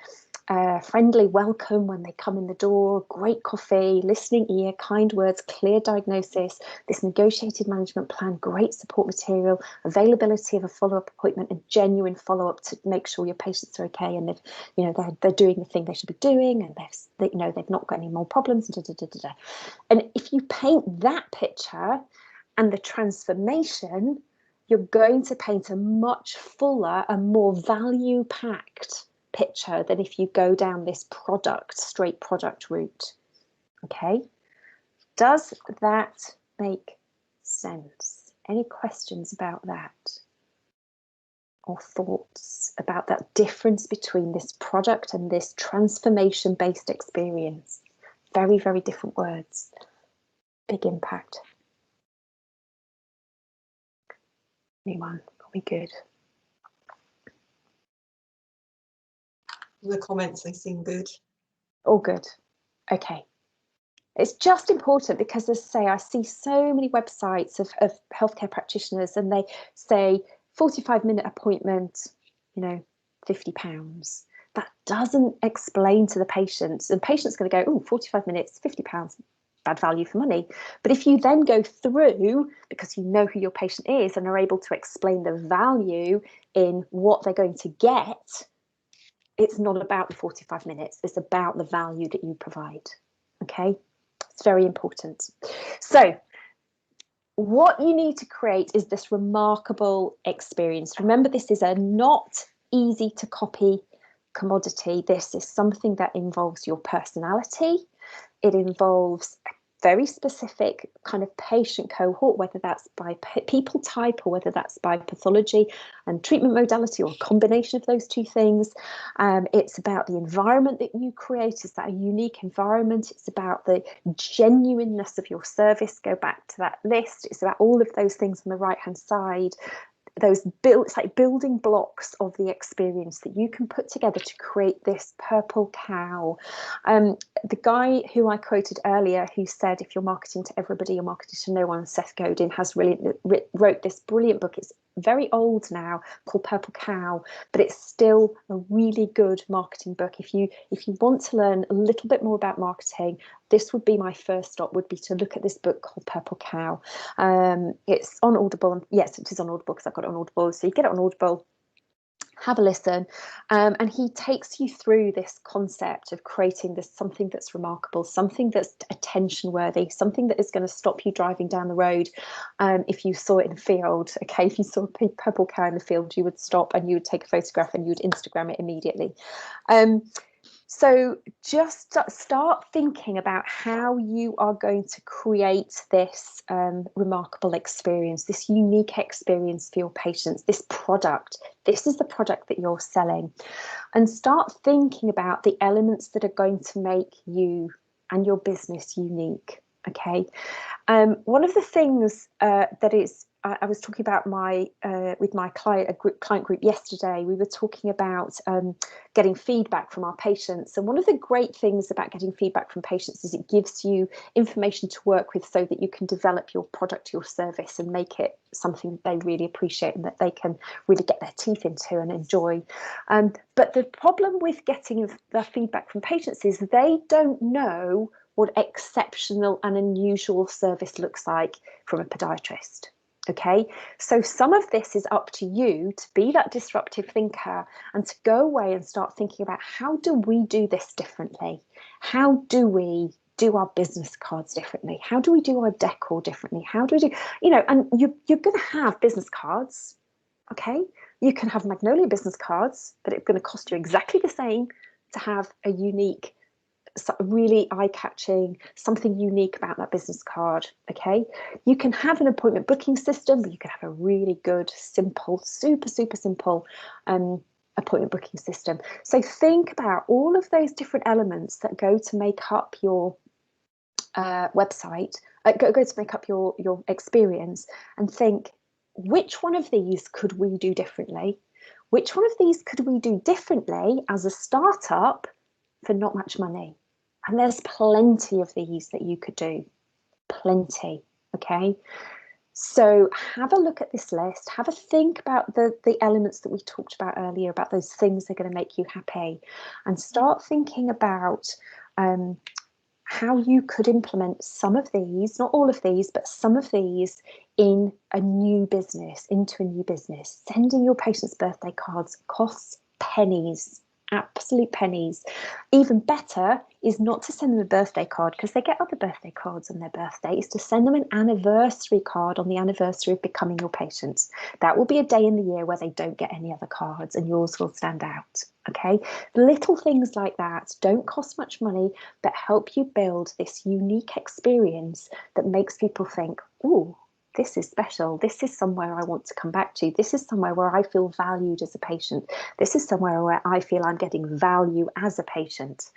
friendly welcome when they come in the door, great coffee, listening ear, kind words, clear diagnosis, this negotiated management plan, great support material, availability of a follow-up appointment, and genuine follow-up to make sure your patients are okay and they're doing the thing they should be doing and they've not got any more problems. And if you paint that picture and the transformation, you're going to paint a much fuller and more value-packed picture than if you go down this straight product route. Okay, does that make sense? Any questions about that? Or thoughts about that difference between this product and this transformation-based experience? Very, very different words. Big impact. Anyone? Are we good? The comments, they seem good. All good. Okay. It's just important because, as I say, I see so many websites of healthcare practitioners and they say 45-minute appointment, £50. That doesn't explain to the patient. The patient's going to go, oh, 45 minutes, £50, bad value for money. But if you then go through, because you know who your patient is and are able to explain the value in what they're going to get, it's not about the 45 minutes. It's about the value that you provide. Okay, it's very important. So what you need to create is this remarkable experience. Remember, this is a not easy to copy commodity. This is something that involves your personality. It involves a very specific kind of patient cohort, whether that's by people type or whether that's by pathology and treatment modality or a combination of those two things. It's about the environment that you create. Is that a unique environment? It's about the genuineness of your service. Go back to that list. It's about all of those things on the right-hand side. It's like building blocks of the experience that you can put together to create this purple cow. The guy who I quoted earlier, who said, if you're marketing to everybody, you're marketing to no one, Seth Godin, wrote this brilliant book. It's very old now, called Purple Cow, but it's still a really good marketing book. If you want to learn a little bit more about marketing, this would be my first stop, would be to look at this book called Purple Cow. It's on Audible. And yes, it is on Audible because I've got it on Audible. So you get it on Audible, have a listen. And he takes you through this concept of creating this something that's remarkable, something that's attention worthy, something that is going to stop you driving down the road. If you saw it in the field, okay, if you saw a purple cow in the field, you would stop and you would take a photograph and you would Instagram it immediately. So just start thinking about how you are going to create this remarkable experience, this unique experience for your patients, this product. This is the product that you're selling. And start thinking about the elements that are going to make you and your business unique. Okay. One of the things that is, I was talking about with my client group yesterday. We were talking about getting feedback from our patients, and one of the great things about getting feedback from patients is it gives you information to work with so that you can develop your product, your service, and make it something that they really appreciate and that they can really get their teeth into and enjoy. But the problem with getting the feedback from patients is they don't know what exceptional and unusual service looks like from a podiatrist. Okay, so some of this is up to you to be that disruptive thinker and to go away and start thinking about, how do we do this differently? How do we do our business cards differently? How do we do our decor differently? How do we do, you know, and you're going to have business cards. Okay, you can have Magnolia business cards, but it's going to cost you exactly the same to have a unique, really eye-catching, something unique about that business card. Okay, you can have an appointment booking system, but you can have a really good, simple, super simple appointment booking system. So think about all of those different elements that go to make up your website, go to make up your experience, and think, which one of these could we do differently? Which one of these could we do differently as a startup for not much money? And there's plenty of these that you could do, plenty. Okay, so have a look at this list, have a think about the elements that we talked about earlier, about those things that are going to make you happy, and start thinking about how you could implement some of these, not all of these, but some of these in a new business, into a new business. Sending your patients birthday cards costs pennies, absolute pennies. Even better is not to send them a birthday card, because they get other birthday cards on their birthday. Is to send them an anniversary card on the anniversary of becoming your patients. That will be a day in the year where they don't get any other cards, and yours will stand out. Okay, little things like that don't cost much money, but help you build this unique experience that makes people think, oh, this is special. This is somewhere I want to come back to. This is somewhere where I feel valued as a patient. This is somewhere where I feel I'm getting value as a patient.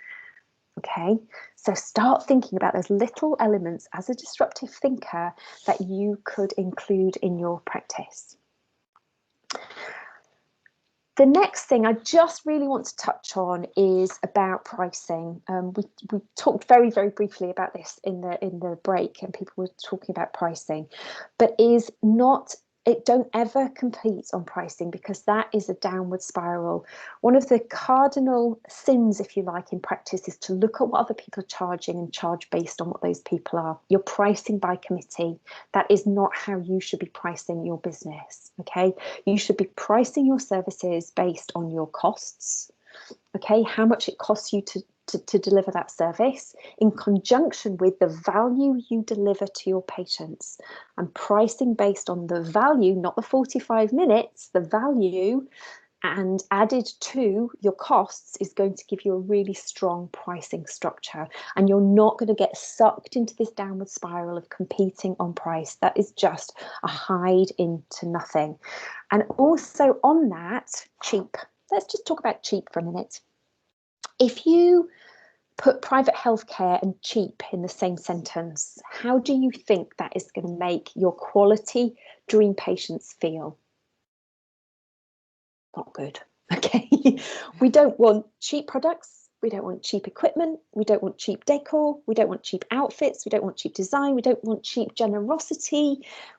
Okay, so start thinking about those little elements as a disruptive thinker that you could include in your practice. The next thing I just really want to touch on is about pricing. We talked very briefly about this in the break, and people were talking about pricing, but don't ever compete on pricing, because that is a downward spiral. One of the cardinal sins, if you like, in practice is to look at what other people are charging and charge based on what those people are. You're pricing by committee. That is not how you should be pricing your business. Okay, you should be pricing your services based on your costs. Okay, how much it costs you to deliver that service, in conjunction with the value you deliver to your patients, and pricing based on the value, not the 45 minutes, the value, and added to your costs is going to give you a really strong pricing structure, and you're not going to get sucked into this downward spiral of competing on price. That is just a hide into nothing. And also on that, cheap. Let's just talk about cheap for a minute. If you put private healthcare and cheap in the same sentence, how do you think that is going to make your quality dream patients feel? Not good. Okay, we don't want cheap products, we don't want cheap equipment, we don't want cheap decor, we don't want cheap outfits, we don't want cheap design, we don't want cheap generosity.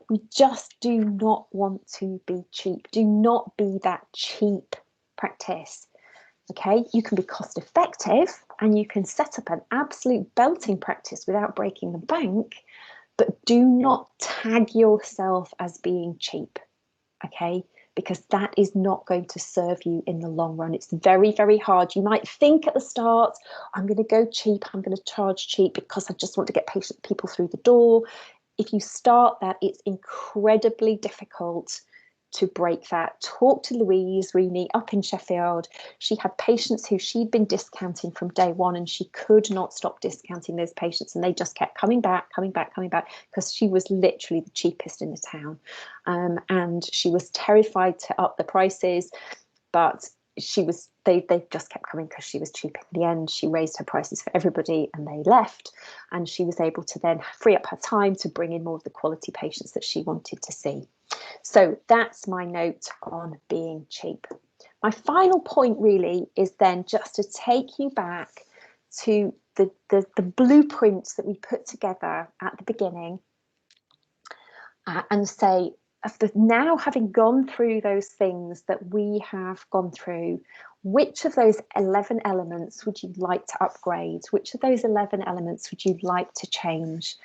We just do not want to be cheap. Do not be that cheap practice. Okay, you can be cost effective and you can set up an absolute belting practice without breaking the bank, but do not tag yourself as being cheap. Okay, because that is not going to serve you in the long run. It's very hard. You might think at the start, I'm going to go cheap, I'm going to charge cheap because I just want to get people through the door. If you start that, it's incredibly difficult to break that. Talk to Louise Reaney up in Sheffield. She had patients who she'd been discounting from day one, and she could not stop discounting those patients, and they just kept coming back because she was literally the cheapest in the town. And she was terrified to up the prices, but they just kept coming because she was cheap. In the end, she raised her prices for everybody and they left, and she was able to then free up her time to bring in more of the quality patients that she wanted to see. So that's my note on being cheap. My final point really is then just to take you back to the blueprints that we put together at the beginning, and say, now having gone through those things that we have gone through, which of those 11 elements would you like to upgrade? Which of those 11 elements would you like to change?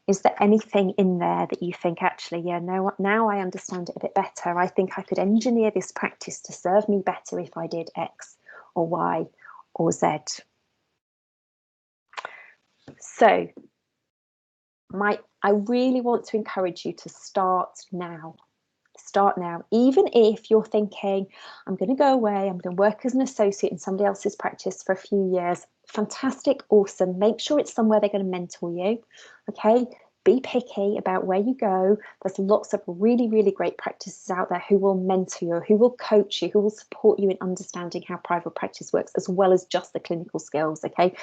Is there anything in there that you think, actually, yeah, no, now I understand it a bit better. I think I could engineer this practice to serve me better if I did X or Y or Z. So I really want to encourage you to start now. Start now. Even if you're thinking, I'm going to go away, I'm going to work as an associate in somebody else's practice for a few years. Fantastic, awesome. Make sure it's somewhere they're going to mentor you. Okay, be picky about where you go. There's lots of really, really great practices out there who will mentor you, who will coach you, who will support you in understanding how private practice works, as well as just the clinical skills. Okay,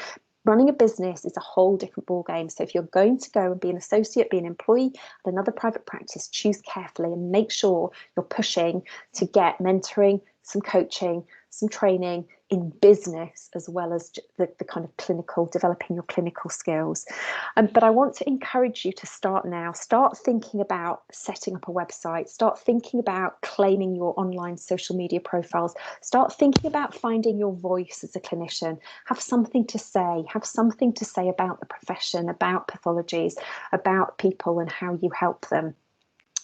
running a business is a whole different ballgame. So if you're going to go and be an associate, be an employee at another private practice, choose carefully and make sure you're pushing to get mentoring, some coaching, some training in business, as well as the kind of clinical, developing your clinical skills. But I want to encourage you to start now. Start thinking about setting up a website. Start thinking about claiming your online social media profiles. Start thinking about finding your voice as a clinician. Have something to say. Have something to say about the profession, about pathologies, about people and how you help them.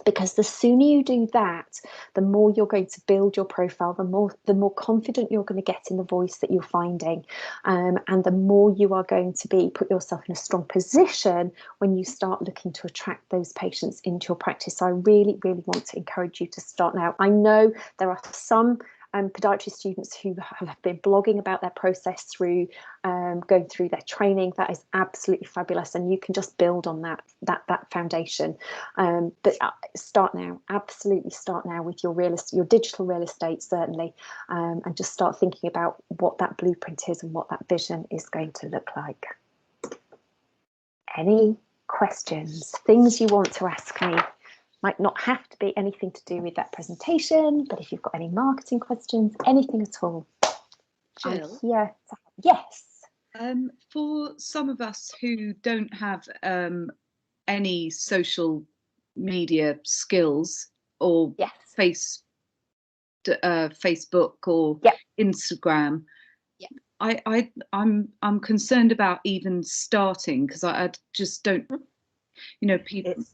Because the sooner you do that, the more you're going to build your profile, the more confident you're going to get in the voice that you're finding, and the more you are going to put yourself in a strong position when you start looking to attract those patients into your practice. So I really, really want to encourage you to start now. I know there are some podiatry students who have been blogging about their process through going through their training. That is absolutely fabulous, and you can just build on that foundation. But start now, absolutely start now with your digital real estate, certainly, and just start thinking about what that blueprint is and what that vision is going to look like. Any questions, things you want to ask me? Might not have to be anything to do with that presentation, but if you've got any marketing questions, anything at all, Jill, I'm here. Yes. For some of us who don't have any social media skills or Yes. Facebook or Instagram, I'm concerned about even starting, because I just don't. People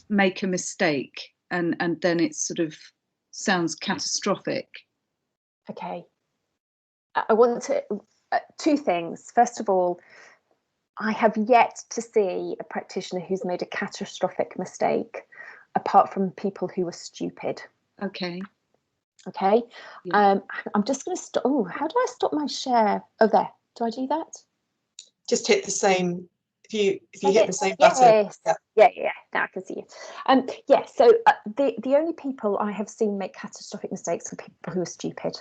make a mistake and then it sort of sounds catastrophic. Okay. I want to, two things. First of all, I have yet to see a practitioner who's made a catastrophic mistake, apart from people who are stupid. Okay. Okay. Yeah. I'm just going to stop. Oh, how do I stop my share? Oh, there. Do I do that? Just hit the same. If you hit the same button. Yeah. Now I can see you. So the only people I have seen make catastrophic mistakes are people who are stupid.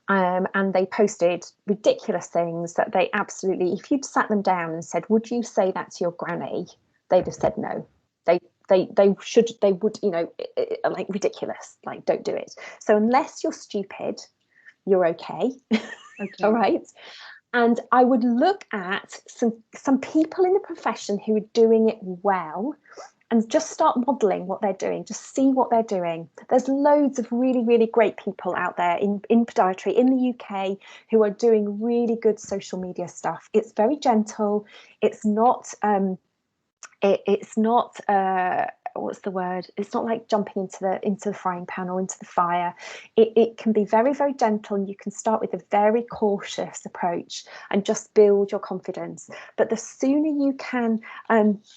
And they posted ridiculous things that they absolutely, if you'd sat them down and said, would you say that to your granny? They'd have said no. They would, like, ridiculous, like, don't do it. So unless you're stupid, you're okay. All right. And I would look at some people in the profession who are doing it well and just start modeling what they're doing, just see what they're doing. There's loads of really, really great people out there in podiatry in the UK who are doing really good social media stuff. It's very gentle. It's not, what's the word? It's not like jumping into the frying pan or into the fire. It can be very, very gentle, and you can start with a very cautious approach and just build your confidence. But the sooner you can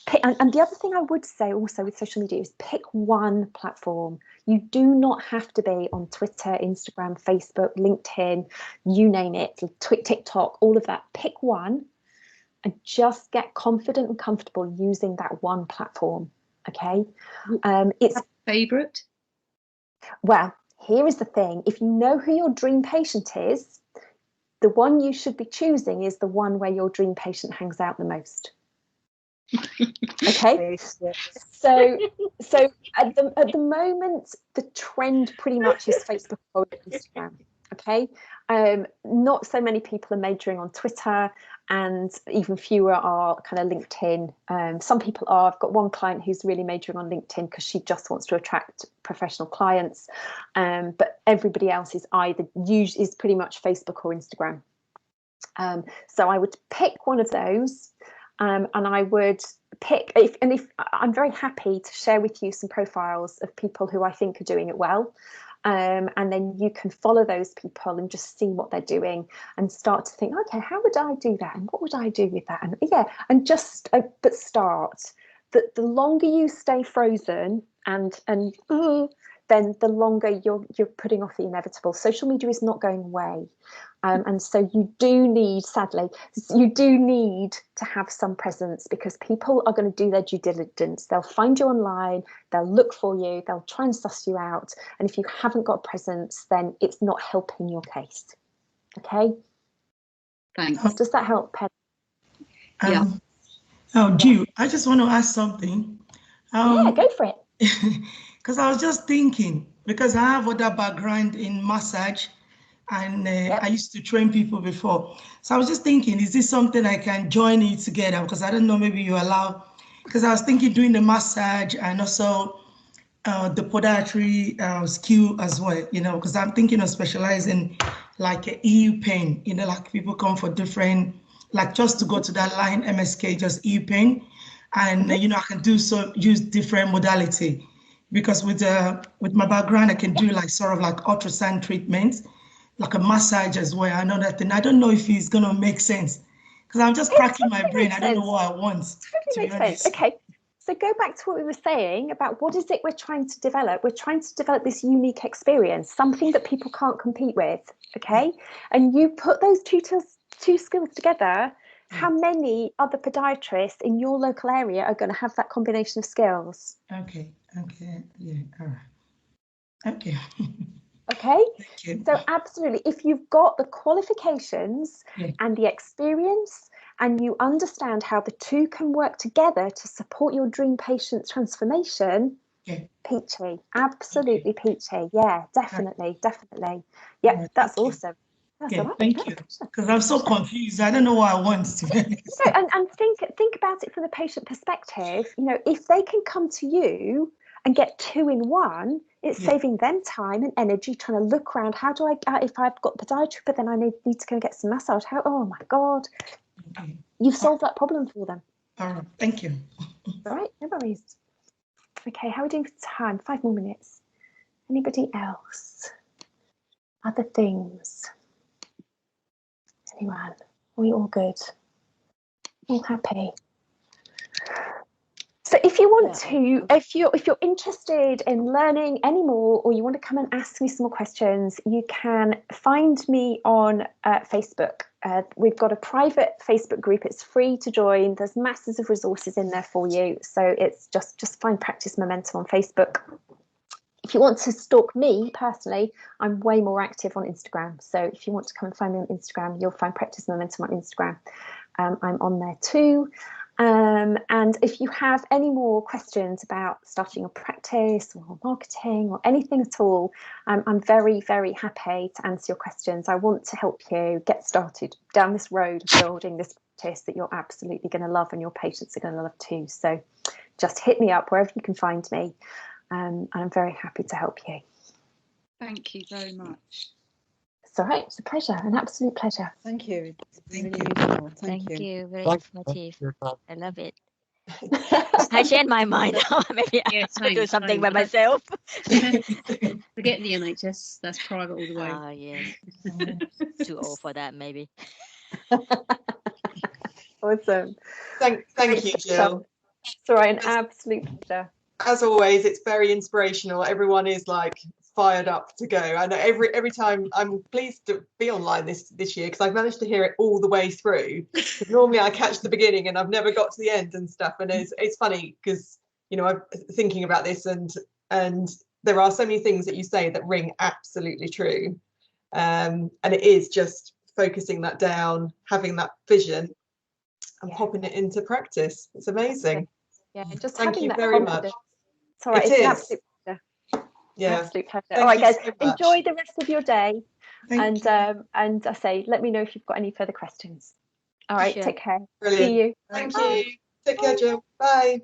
pick, and the other thing I would say also with social media is pick one platform. You do not have to be on Twitter, Instagram, Facebook, LinkedIn, you name it, TikTok, all of that. Pick one and just get confident and comfortable using that one platform. Okay. It's favorite. Well, here is the thing. If you know who your dream patient is, the one you should be choosing is the one where your dream patient hangs out the most. Okay. So at the moment, the trend pretty much is Facebook or Instagram. Okay. Not so many people are majoring on Twitter, and even fewer are kind of LinkedIn. Some people are. I've got one client who's really majoring on LinkedIn because she just wants to attract professional clients. But everybody else is is pretty much Facebook or Instagram. So I would pick one of those, and I would pick, if I'm very happy to share with you some profiles of people who I think are doing it well. And then you can follow those people and just see what they're doing and start to think, okay, how would I do that? And what would I do with that? And and just, but start. The longer you stay frozen and then the longer you're putting off the inevitable. Social media is not going away. And so you do need, sadly, to have some presence, because people are going to do their due diligence. They'll find you online, they'll look for you, they'll try and suss you out. And if you haven't got a presence, then it's not helping your case. Okay? Thanks. Does that help, Pen? Yeah. Jill, I just want to ask something. Yeah, go for it. Because I was just thinking, because I have other background in massage, and I used to train people before. So I was just thinking, is this something I can join it together? Because I don't know, maybe you allow, because I was thinking doing the massage and also the podiatry skill as well, you know, because I'm thinking of specializing like EU pain, you know, like people come for different, like just to go to that line MSK, just EU pain. And, you know, I can use different modality, because with my background, I can do like sort of like ultrasound treatments, like a massage as well. I know that thing. I don't know if it's gonna make sense, because I'm just cracking my brain. I don't know what I want. Totally makes sense. Okay, so go back to what we were saying about what is it we're trying to develop. We're trying to develop this unique experience, something that people can't compete with. Okay, and you put those two skills together. How many other podiatrists in your local area are going to have that combination of skills? Okay, yeah, all right. Okay. Okay, so absolutely, if you've got the qualifications and the experience, and you understand how the two can work together to support your dream patient's transformation, peachy, absolutely peachy. Yeah, definitely. Yeah, that's awesome. That's all right. Thank you. Because I'm so confused. I don't know what I want to be honest. And think about it from the patient perspective. You know, if they can come to you and get two in one, it's saving them time and energy trying to look around. How do I, if I've got podiatry, but then I need to go and get some massage? Oh my God. You've solved that problem for them. All right. Thank you. All right. No worries. Okay. How are we doing for time? 5 more minutes. Anybody else? Other things? Anyone? Are we all good? All happy? So if you want to, if you're interested in learning any more, or you want to come and ask me some more questions, you can find me on Facebook. We've got a private Facebook group. It's free to join. There's masses of resources in there for you. So it's just find Practice Momentum on Facebook. If you want to stalk me personally, I'm way more active on Instagram. So if you want to come and find me on Instagram, you'll find Practice Momentum on Instagram. I'm on there too. And if you have any more questions about starting your practice or marketing or anything at all, I'm very, very happy to answer your questions. I want to help you get started down this road of building this practice that you're absolutely going to love and your patients are going to love too. So just hit me up wherever you can find me. And I'm very happy to help you. Thank you very much. It's all right. It's a pleasure, an absolute pleasure. Thank you. It's really useful. Thank you. Very informative. I love it. I changed my mind now. Maybe I will do something by myself. Forget the NHS. That's private all the way. Ah, yes. Too old for that, maybe. Awesome. Thank you, Jill. It's all right. An absolute pleasure. As always, it's very inspirational. Everyone is like fired up to go. I know every time I'm pleased to be online this year, because I've managed to hear it all the way through. Normally I catch the beginning and I've never got to the end and stuff. And it's funny because, you know, I'm thinking about this and there are so many things that you say that ring absolutely true. And it is just focusing that down, having that vision and popping it into practice. It's amazing. Yeah, just thank having you that very confidence. much. It's all right. It's an absolute pleasure. Yeah, absolute pleasure. Thank all right, you guys, so much. enjoy the rest of your day. Thank And I say, let me know if you've got any further questions. All right, Sure. take care. Brilliant. See you. Thank Bye. you. Take care, Jill. Bye.